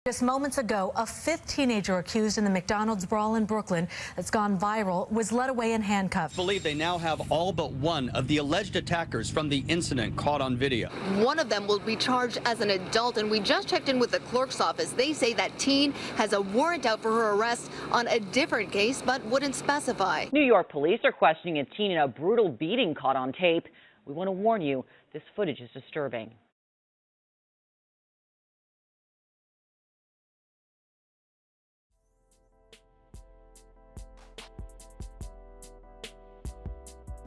Just moments ago, a fifth teenager accused in the McDonald's brawl in Brooklyn that's gone viral was led away in handcuffs. Believe they now have all but one of the alleged attackers from the incident caught on video. One of them will be charged as an adult, and we just checked in with the clerk's office. They say that teen has a warrant out for her arrest on a different case, but wouldn't specify. New York police are questioning a teen in a brutal beating caught on tape. We want to warn you, this footage is disturbing.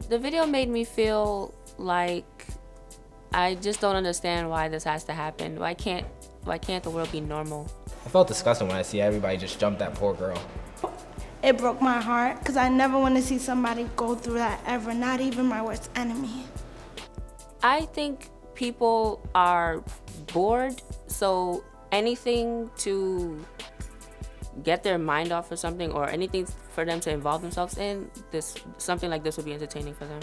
The video made me feel like I just don't understand why this has to happen. Why can't the world be normal? I felt disgusting when I see everybody just jump that poor girl. It broke my heart because I never want to see somebody go through that ever, not even my worst enemy. I think people are bored, so anything to get their mind off of something or anything for them to involve themselves in, something like this would be entertaining for them.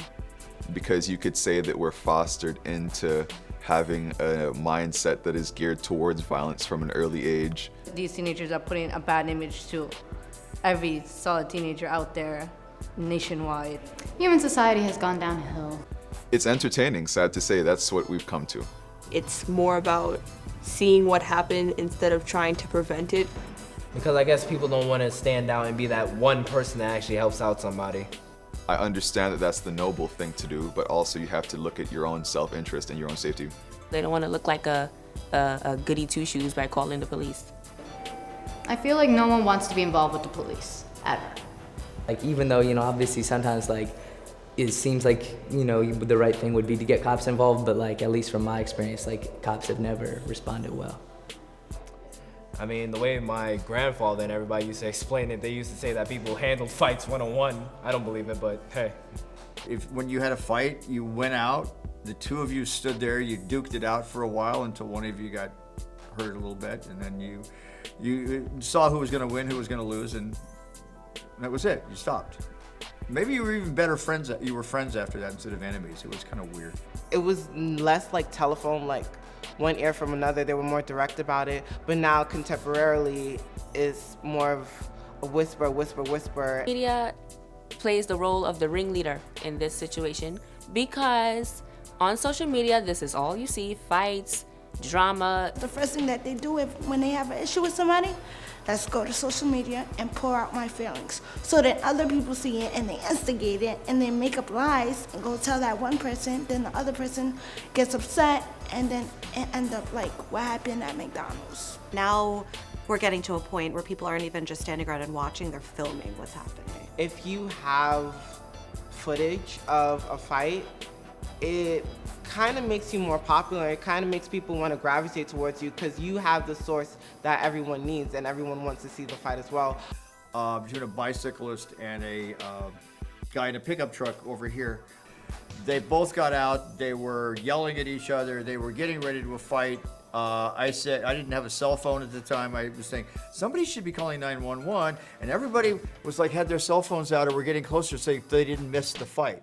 Because you could say that we're fostered into having a mindset that is geared towards violence from an early age. These teenagers are putting a bad image to every solid teenager out there nationwide. Human society has gone downhill. It's entertaining, sad to say, that's what we've come to. It's more about seeing what happened instead of trying to prevent it. Because I guess people don't want to stand out and be that one person that actually helps out somebody. I understand that that's the noble thing to do, but also you have to look at your own self-interest and your own safety. They don't want to look like a goody two-shoes by calling the police. I feel like no one wants to be involved with the police, ever. Like, even though, obviously sometimes, it seems like, the right thing would be to get cops involved, but, at least from my experience, cops have never responded well. I mean, the way my grandfather and everybody used to explain it, they used to say that people handled fights one-on-one. I don't believe it, but hey. When you had a fight, you went out, the two of you stood there, you duked it out for a while until one of you got hurt a little bit, and then you saw who was gonna win, who was gonna lose, and that was it, you stopped. Maybe you were even better friends, you were friends after that instead of enemies. It was kind of weird. It was less like telephone, like one ear from another. They were more direct about it, but now contemporarily is more of a whisper, whisper, whisper. Media plays the role of the ringleader in this situation because on social media, this is all you see, fights, drama. The first thing that they do when they have an issue with somebody, let's go to social media and pour out my feelings so that other people see it and they instigate it and they make up lies and go tell that one person, then the other person gets upset, and then it ends up like what happened at McDonald's. Now we're getting to a point where people aren't even just standing around and watching, they're filming what's happening. If you have footage of a fight, it kind of makes you more popular. It kind of makes people want to gravitate towards you because you have the source that everyone needs and everyone wants to see the fight as well. Between a bicyclist and a guy in a pickup truck over here, they both got out, they were yelling at each other, they were getting ready to fight. I said, I didn't have a cell phone at the time. I was saying, somebody should be calling 911, and everybody was like, had their cell phones out or were getting closer so they didn't miss the fight,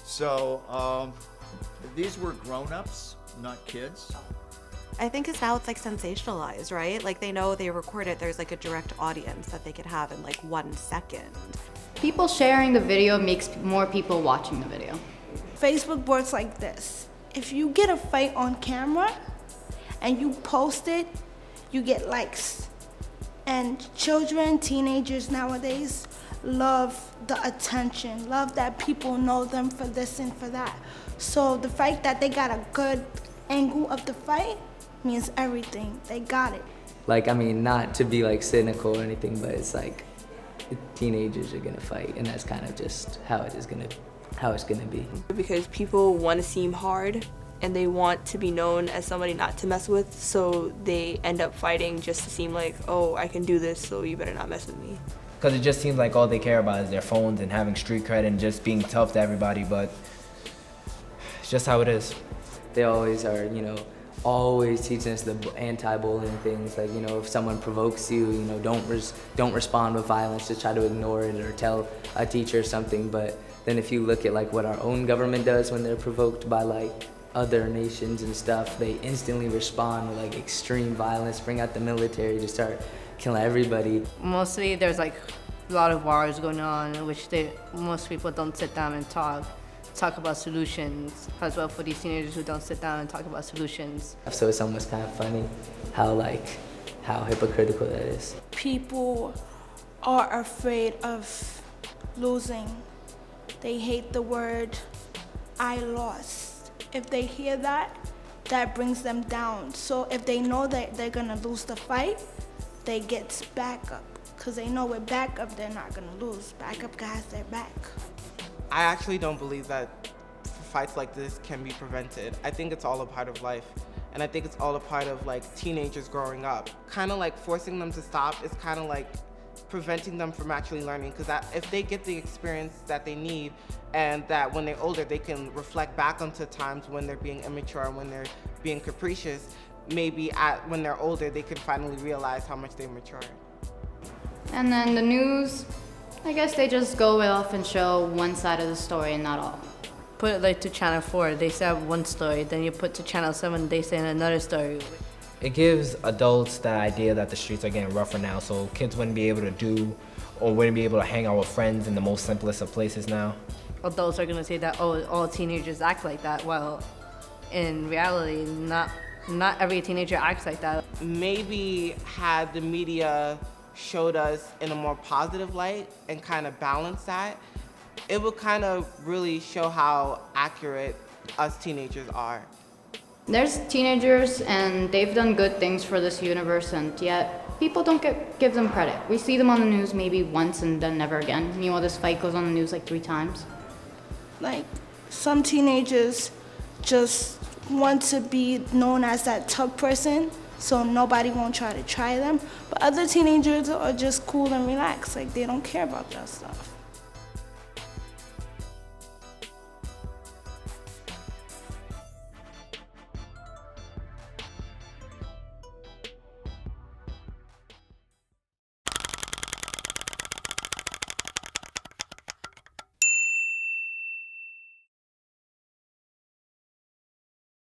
So, these were grown-ups, not kids. I think it's now it's sensationalized, right? Like they know they record it, there's a direct audience that they could have in 1 second. People sharing the video makes more people watching the video. Facebook works like this. If you get a fight on camera and you post it, you get likes. And children, teenagers nowadays love the attention, love that people know them for this and for that. So the fact that they got a good angle of the fight means everything. They got it. Not to be cynical or anything, but it's teenagers are gonna fight, and that's kind of just how it's gonna be. Because people want to seem hard and they want to be known as somebody not to mess with, so they end up fighting just to seem like, oh, I can do this, so you better not mess with me. Because it just seems like all they care about is their phones and having street cred and just being tough to everybody, but it's just how it is. They always are, always teaching us the anti-bullying things, if someone provokes you, don't respond with violence, just try to ignore it or tell a teacher something. But then if you look at what our own government does when they're provoked by other nations and stuff, they instantly respond with like extreme violence, bring out the military to start killing everybody. Mostly there's like a lot of wars going on in which most people don't sit down and talk about solutions as well, for these teenagers who don't sit down and talk about solutions. So it's almost kind of funny how hypocritical that is. People are afraid of losing. They hate the word, I lost. If they hear that, that brings them down. So if they know that they're gonna lose the fight, they get back up. Because they know with backup, they're not gonna lose. Backup guys, they're back. I actually don't believe that fights like this can be prevented. I think it's all a part of life. And I think it's all a part of like teenagers growing up. Kind of like forcing them to stop is kind of like preventing them from actually learning, because if they get the experience that they need, and that when they're older they can reflect back onto times when they're being immature, when they're being capricious, maybe when they're older they can finally realize how much they matured. And then the news, I guess they just go off and show one side of the story and not all. Put it like to Channel 4, they say one story, then you put to Channel 7, they say another story. It gives adults the idea that the streets are getting rougher now, so kids wouldn't be able to do or wouldn't be able to hang out with friends in the most simplest of places now. Adults are gonna say that, oh, all teenagers act like that. Well, in reality, not every teenager acts like that. Maybe had the media showed us in a more positive light and kind of balanced that, it would kind of really show how accurate us teenagers are. There's teenagers and they've done good things for this universe, and yet people don't give them credit. We see them on the news maybe once and then never again. Meanwhile, this fight goes on the news like 3 times. Like, some teenagers just want to be known as that tough person, so nobody won't try to try them. But other teenagers are just cool and relaxed, like they don't care about that stuff.